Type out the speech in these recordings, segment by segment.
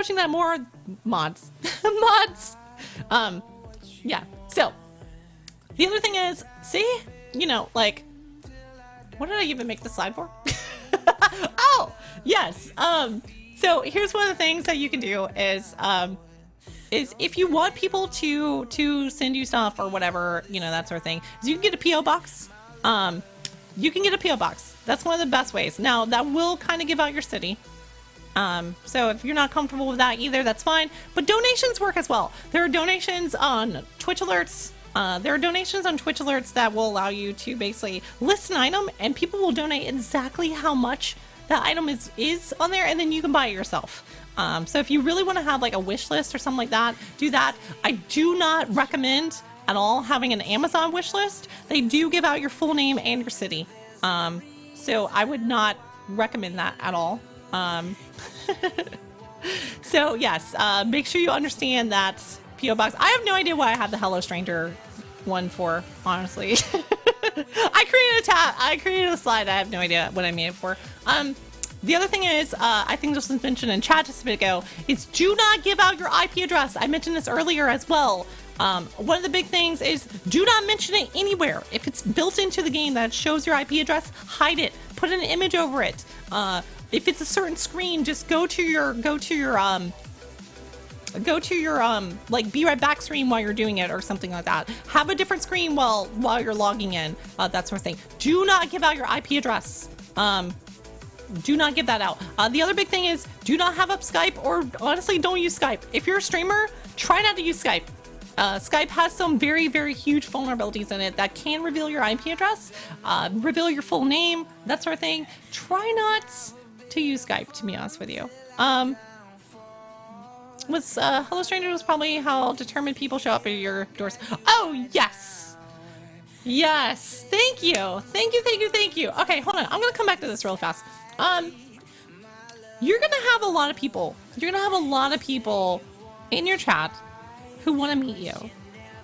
pushing that more, mods. Mods. Yeah. So the other thing is, see, you know, like, what did I even make the slide for? Oh, yes. So here's one of the things that you can do is if you want people to send you stuff or whatever, you know, that sort of thing, is you can get a PO box. You can get a PO box. That's one of the best ways. Now that will kind of give out your city. So if you're not comfortable with that either, that's fine. But donations work as well. There are donations on Twitch alerts. There are donations on Twitch alerts that will allow you to basically list an item, and people will donate exactly how much that item is on there, and then you can buy it yourself. So if you really want to have like a wish list or something like that, do that. I do not recommend at all having an Amazon wish list. They do give out your full name and your city. So I would not recommend that at all. So yes, make sure you understand that PO box. I have no idea why I had the Hello Stranger one for, honestly. I created a slide. I have no idea what I made it for. The other thing is, I think this was mentioned in chat just a bit ago, is do not give out your IP address. I mentioned this earlier as well. One of the big things is do not mention it anywhere. If it's built into the game that shows your IP address, hide it. Put an image over it. If it's a certain screen, just go to your like be right back screen while you're doing it or something like that. Have a different screen while you're logging in, that sort of thing. Do not give out your IP address. Do not give that out. The other big thing is do not have up Skype, or honestly don't use Skype. If you're a streamer, try not to use Skype. Skype has some very, very huge vulnerabilities in it that can reveal your IP address, reveal your full name, that sort of thing. Try not to use Skype, to be honest with you. Hello Stranger was probably how determined people show up at your doors. Oh, yes. Yes. Thank you. Thank you, thank you, thank you. Okay, hold on. I'm going to come back to this real fast. You're going to have a lot of people. You're going to have a lot of people in your chat who want to meet you.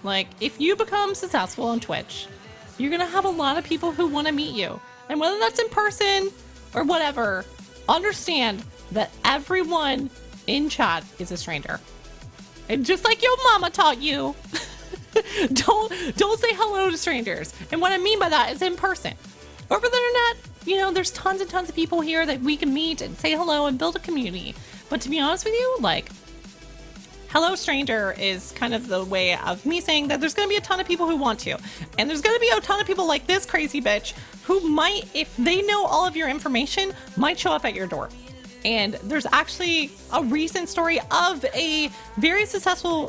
Like, if you become successful on Twitch, you're going to have a lot of people who want to meet you. And whether that's in person or whatever, understand that everyone in chat is a stranger. And just like your mama taught you, don't say hello to strangers. And what I mean by that is in person. Over the internet, you know, there's tons and tons of people here that we can meet and say hello and build a community. But to be honest with you, like, hello stranger is kind of the way of me saying that there's going to be a ton of people who want to. And there's going to be a ton of people like this crazy bitch who might, if they know all of your information, might show up at your door. And there's actually a recent story of a very successful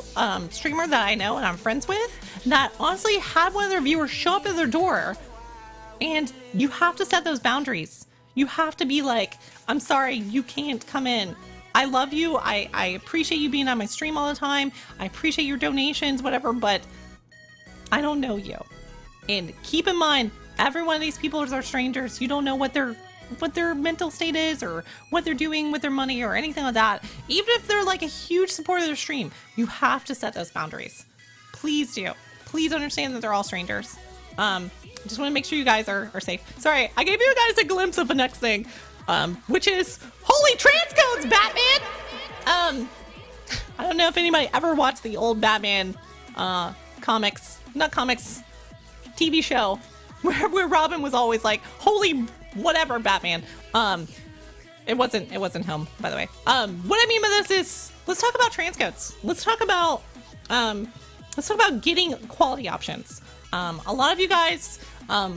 streamer that I know and I'm friends with that honestly had one of their viewers show up at their door. And you have to set those boundaries. You have to be like, I'm sorry, you can't come in. I love you. I appreciate you being on my stream all the time. I appreciate your donations, whatever, but I don't know you. And keep in mind, every one of these people are strangers. You don't know what their mental state is or what they're doing with their money or anything like that. Even if they're like a huge supporter of their stream, you have to set those boundaries. Please do. Please understand that they're all strangers. Just want to make sure you guys are safe. Sorry, I gave you guys a glimpse of the next thing, which is holy transcodes, Batman! I don't know if anybody ever watched the old Batman TV show where Robin was always like, holy whatever Batman. It wasn't him, by the way. What I mean by this is, let's talk about transcodes. Let's talk about getting quality options. A lot of you guys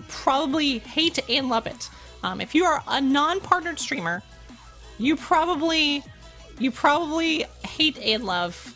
probably hate and love it. If you are a non-partnered streamer, you probably hate and love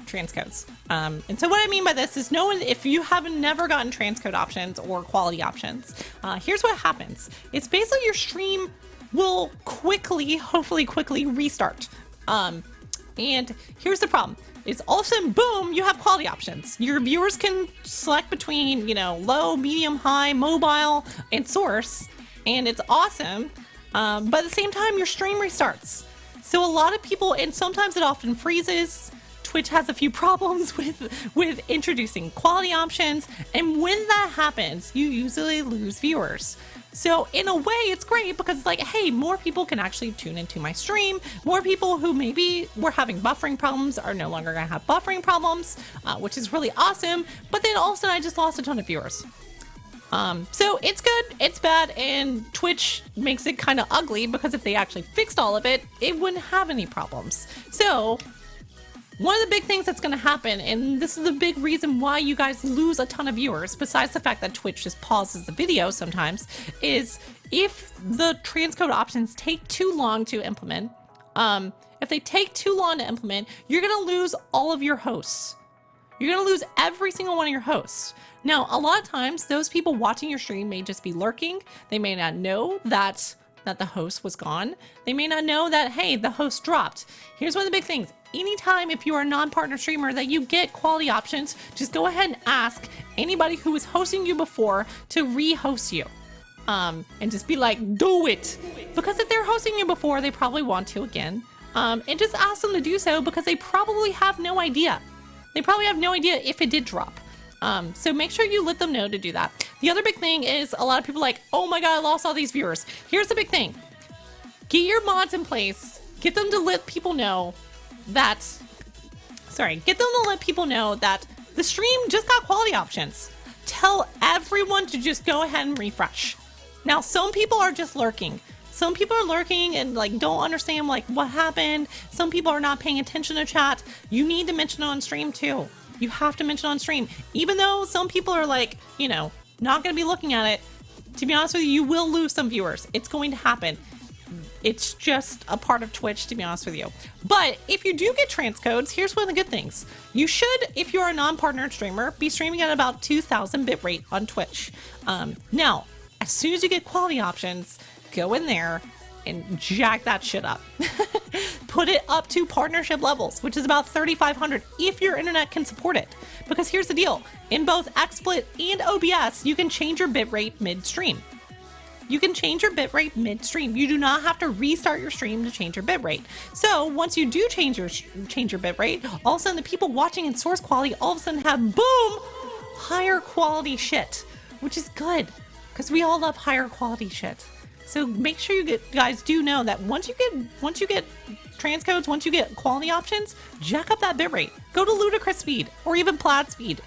transcodes. And so what I mean by this is if you have never gotten transcode options or quality options, here's what happens. It's basically your stream will hopefully quickly restart. And here's the problem. Is all of a sudden, boom, you have quality options. Your viewers can select between, low, medium, high, mobile, and source, and it's awesome. But at the same time, your stream restarts. So a lot of people, and sometimes it often freezes. Twitch has a few problems with introducing quality options, and when that happens, you usually lose viewers. So in a way, it's great because it's like, hey, more people can actually tune into my stream. More people who maybe were having buffering problems are no longer gonna have buffering problems, which is really awesome. But then also, I just lost a ton of viewers. So it's good, it's bad, and Twitch makes it kind of ugly because if they actually fixed all of it, it wouldn't have any problems. So one of the big things that's going to happen, and this is the big reason why you guys lose a ton of viewers, besides the fact that Twitch just pauses the video sometimes, is if the transcode options take too long to implement, if they take too long to implement, you're going to lose all of your hosts. You're going to lose every single one of your hosts. Now, a lot of times, those people watching your stream may just be lurking. They may not know that the host was gone. They may not know that, hey, the host dropped. Here's one of the big things. Anytime if you are a non-partner streamer that you get quality options, just go ahead and ask anybody who was hosting you before to re-host you. And just be like, do it. Because if they're hosting you before, they probably want to again. And just ask them to do so because they probably have no idea. They probably have no idea if it did drop. So make sure you let them know to do that. The other big thing is a lot of people are like, oh my God, I lost all these viewers. Here's the big thing. Get your mods in place. Get them to let people know that, get them to let people know that the stream just got quality options. Tell everyone to just go ahead and refresh. Now, some people are just lurking. Some people are lurking and like don't understand like what happened. Some people are not paying attention to chat. You need to mention it on stream too. You have to mention it on stream. Even though some people are like, you know, not going to be looking at it, to be honest with you, you will lose some viewers. It's going to happen. It's just a part of Twitch, to be honest with you. But if you do get transcodes, here's one of the good things. You should, if you're a non-partnered streamer, be streaming at about 2,000 bitrate on Twitch. Now, as soon as you get quality options, go in there and jack that shit up. Put it up to partnership levels, which is about 3,500 if your internet can support it. Because here's the deal. In both XSplit and OBS, you can change your bitrate mid-stream. You can change your bitrate mid-stream. You do not have to restart your stream to change your bitrate. So once you do change your bitrate, all of a sudden the people watching in source quality all of a sudden have, boom, higher quality shit, which is good because we all love higher quality shit. So make sure you guys do know that once you get transcodes, once you get quality options, jack up that bitrate. Go to ludicrous speed or even plaid speed.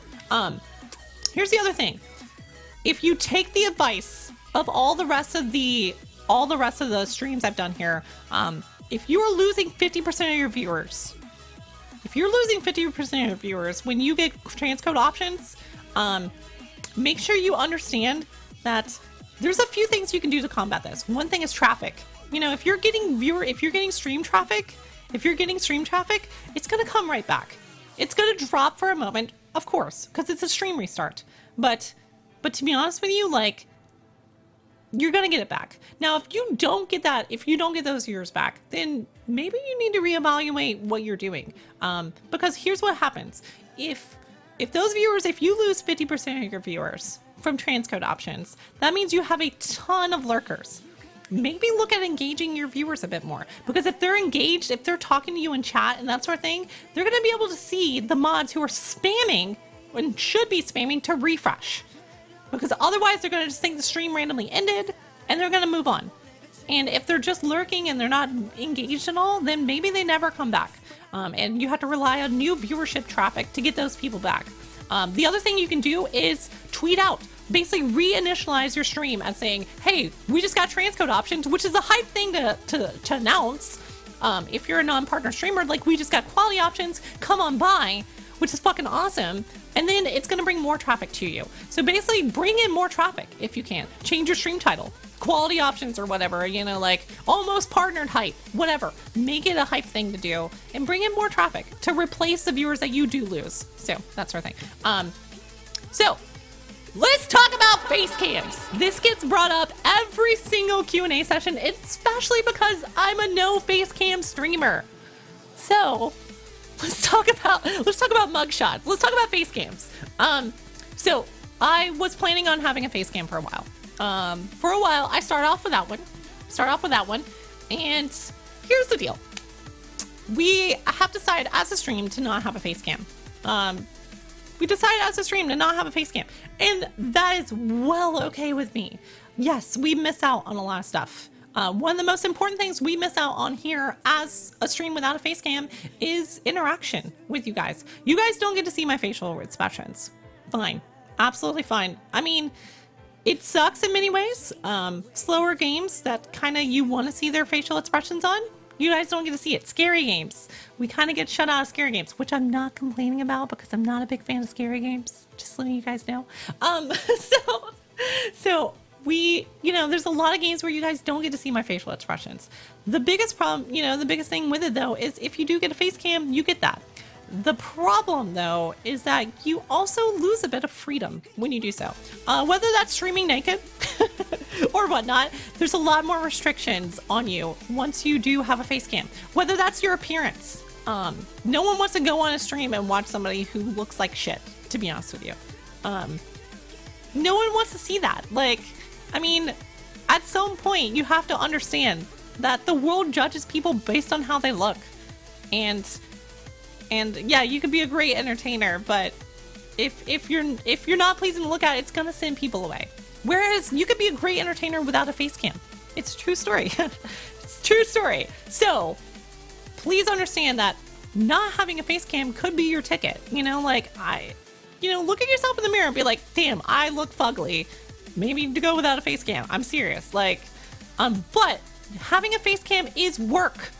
Here's the other thing. If you take the advice of all the rest of the streams I've done here, if you are losing 50% of your viewers, when you get transcode options, make sure you understand that there's a few things you can do to combat this. One thing is traffic. You know, if you're getting stream traffic, it's gonna come right back. It's gonna drop for a moment, of course, because it's a stream restart. But to be honest with you, like, you're gonna get it back. Now, if you don't get those viewers back, then maybe you need to reevaluate what you're doing. Because here's what happens. If you lose 50% of your viewers from transcode options, that means you have a ton of lurkers. Maybe look at engaging your viewers a bit more, because if they're engaged, if they're talking to you in chat and that sort of thing, they're going to be able to see the mods who are spamming and should be spamming to refresh, because otherwise they're going to just think the stream randomly ended and they're going to move on. And if they're just lurking and they're not engaged at all, then maybe they never come back. And you have to rely on new viewership traffic to get those people back. The other thing you can do is tweet out. Basically reinitialize your stream as saying, hey, we just got transcode options, which is a hype thing to announce. If you're a non-partner streamer, like, we just got quality options, come on by, which is fucking awesome. And then it's going to bring more traffic to you. So basically bring in more traffic if you can. Change your stream title, quality options or whatever, you know, like almost partnered hype, whatever. Make it a hype thing to do and bring in more traffic to replace the viewers that you do lose. So that's our thing. So let's talk about face cams. This gets brought up every single Q&A session, especially because I'm a no face cam streamer. So let's talk about mugshots. Let's talk about face cams. So I was planning on having a face cam for a while. I started off with that one. And here's the deal. we have decided as a stream to not have a face cam. We decided as a stream to not have a face cam, and that is well okay with me. Yes, we miss out on a lot of stuff. One of the most important things we miss out on here as a stream without a face cam is interaction with you guys. You guys don't get to see my facial expressions. Fine. Absolutely fine. I mean, it sucks in many ways. Slower games that kind of you want to see their facial expressions on, you guys don't get to see it. Scary games, we kind of get shut out of scary games, which I'm not complaining about because I'm not a big fan of scary games. Just letting you guys know. So we, there's a lot of games where you guys don't get to see my facial expressions. The biggest problem, the biggest thing with it though, is if you do get a face cam, you get that. The problem though, is that you also lose a bit of freedom when you do so. Whether that's streaming naked or whatnot, there's a lot more restrictions on you once you do have a face cam. Whether that's your appearance. No one wants to go on a stream and watch somebody who looks like shit, to be honest with you. No one wants to see that. Like, I mean, at some point you have to understand that the world judges people based on how they look. And yeah, you could be a great entertainer, but if you're not pleasing to look at, it's gonna send people away. Whereas you could be a great entertainer without a face cam. It's a true story. It's a true story. So please understand that not having a face cam could be your ticket. Look at yourself in the mirror and be like, damn, I look fugly. Maybe to go without a face cam. I'm serious. But having a face cam is work.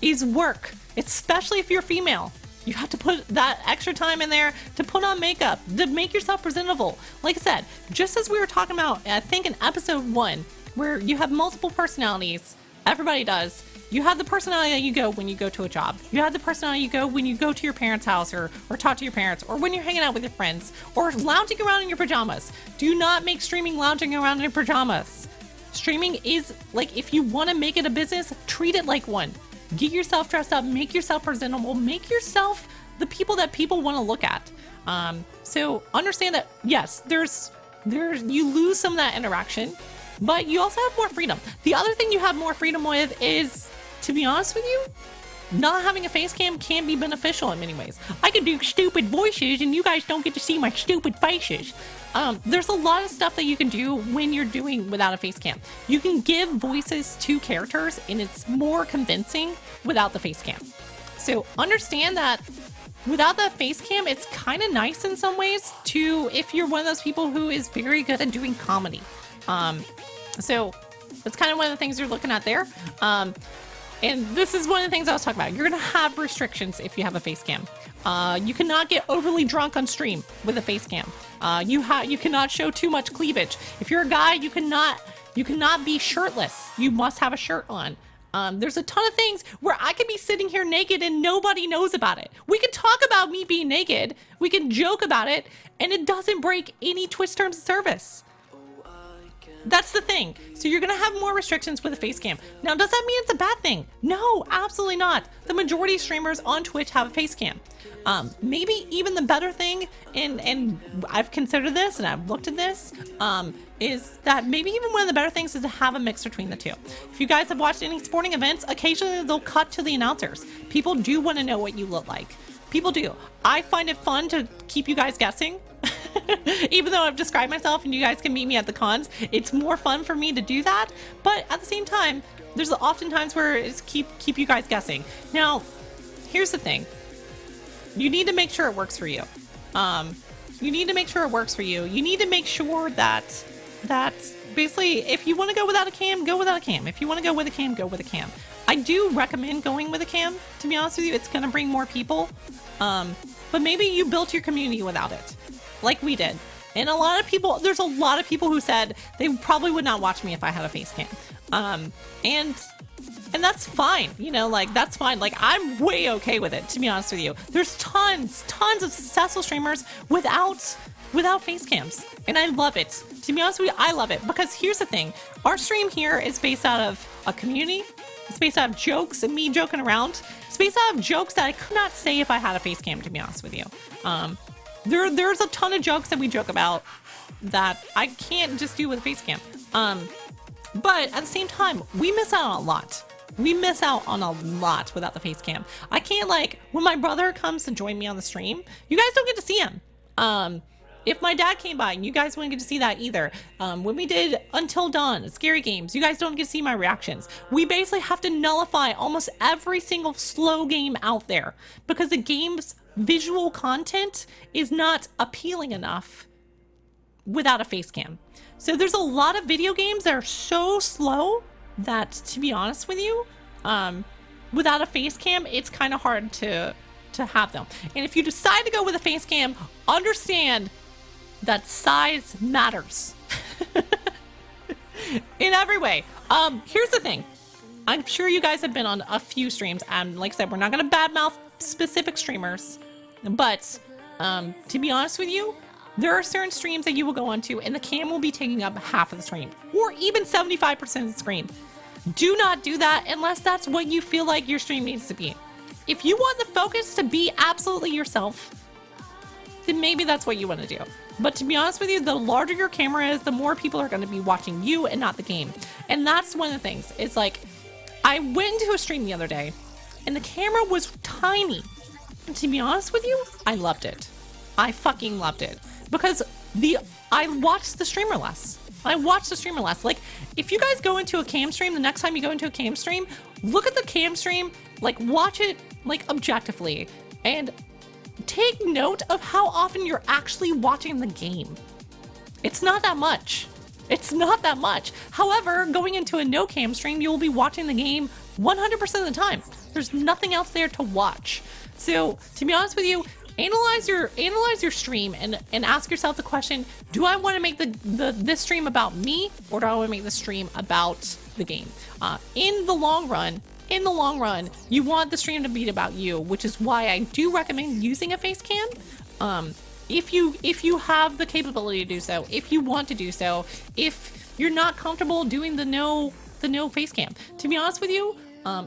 Especially if you're female. You have to put that extra time in there to put on makeup, to make yourself presentable. Like I said, just as we were talking about, I think in episode 1, where you have multiple personalities, everybody does. You have the personality that you go when you go to a job. You have the personality you go when you go to your parents' house or talk to your parents, or when you're hanging out with your friends, or lounging around in your pajamas. Do not make streaming lounging around in your pajamas. Streaming is, if you want to make it a business, treat it like one. Get yourself dressed up, make yourself presentable, make yourself the people that people want to look at. So understand that, yes, you lose some of that interaction, but you also have more freedom. The other thing you have more freedom with is, to be honest with you, not having a face cam can be beneficial in many ways. I can do stupid voices and you guys don't get to see my stupid faces. There's a lot of stuff that you can do when you're doing without a face cam. You can give voices to characters and it's more convincing without the face cam. So understand that without the face cam, it's kind of nice in some ways if you're one of those people who is very good at doing comedy. So that's kind of one of the things you're looking at there. And this is one of the things I was talking about. You're going to have restrictions if you have a face cam. You cannot get overly drunk on stream with a face cam. You cannot show too much cleavage. If you're a guy, you cannot be shirtless. You must have a shirt on. There's a ton of things where I could be sitting here naked and nobody knows about it. We can talk about me being naked. We can joke about it, and it doesn't break any Twitch terms of service. That's the thing. So you're going to have more restrictions with a face cam. Now, does that mean it's a bad thing? No, absolutely not. The majority of streamers on Twitch have a face cam. Maybe even the better thing, and I've considered this and I've looked at this, is that maybe even one of the better things is to have a mix between the two. If you guys have watched any sporting events, occasionally they'll cut to the announcers. People do want to know what you look like. People do. I find it fun to keep you guys guessing. Even though I've described myself and you guys can meet me at the cons, it's more fun for me to do that. But at the same time, there's often times where it's keep you guys guessing. Now, here's the thing. You need to make sure it works for you. You need to make sure it works for you. You need to make sure that basically, if you want to go without a cam, go without a cam. If you want to go with a cam, go with a cam. I do recommend going with a cam, to be honest with you. It's going to bring more people. But maybe you built your community without it, like we did. And there's a lot of people who said they probably would not watch me if I had a face cam. And that's fine, that's fine. I'm way okay with it, to be honest with you. There's tons of successful streamers without face cams. And I love it. To be honest with you, I love it. Because here's the thing. Our stream here is based out of a community. It's based out of jokes and me joking around. It's based out of jokes that I could not say if I had a face cam, to be honest with you. There's a ton of jokes that we joke about that I can't just do with a face cam. But at the same time, we miss out on a lot. We miss out on a lot without the face cam. I can't, like, when my brother comes to join me on the stream, you guys don't get to see him. If my dad came by, you guys wouldn't get to see that either. When we did Until Dawn, Scary Games, you guys don't get to see my reactions. We basically have to nullify almost every single slow game out there because the game's visual content is not appealing enough without a face cam. So there's a lot of video games that are so slow that, to be honest with you, without a face cam, it's kind of hard to have them. And if you decide to go with a face cam, understand that size matters in every way. Here's the thing. I'm sure you guys have been on a few streams, and like I said, we're not going to badmouth specific streamers, but to be honest with you, there are certain streams that you will go onto and the cam will be taking up half of the stream or even 75% of the screen. Do not do that unless that's what you feel like your stream needs to be. If you want the focus to be absolutely yourself, then maybe that's what you want to do. But to be honest with you, the larger your camera is, the more people are going to be watching you and not the game. And that's one of the things. It's like, I went into a stream the other day and the camera was tiny. And to be honest with you, I loved it. I fucking loved it. Because I watched the streamer less. I watched the streamer less. Like, if you guys go into a cam stream, the next time you go into a cam stream, look at the cam stream, like watch it like objectively and take note of how often you're actually watching the game. It's not that much. It's not that much. However, going into a no cam stream, you'll be watching the game 100% of the time. There's nothing else there to watch. So to be honest with you, analyze your stream and ask yourself the question, do I want to make this stream about me, or do I want to make the stream about the game? In the long run, you want the stream to be about you, which is why I do recommend using a face cam. If you have the capability to do so, if you want to do so, if you're not comfortable doing the no face cam. To be honest with you,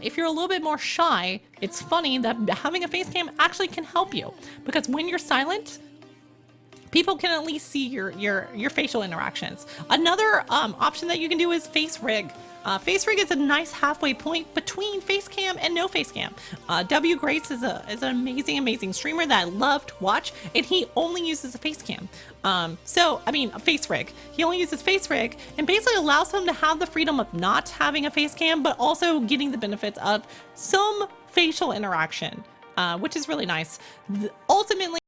if you're a little bit more shy, it's funny that having a face cam actually can help you, because when you're silent, people can at least see your facial interactions. Another option that you can do is face rig. Face rig is a nice halfway point between face cam and no face cam. W Grace is an amazing streamer that I love to watch, and he only uses a face cam. A face rig. He only uses face rig and basically allows him to have the freedom of not having a face cam, but also getting the benefits of some facial interaction, which is really nice. Ultimately,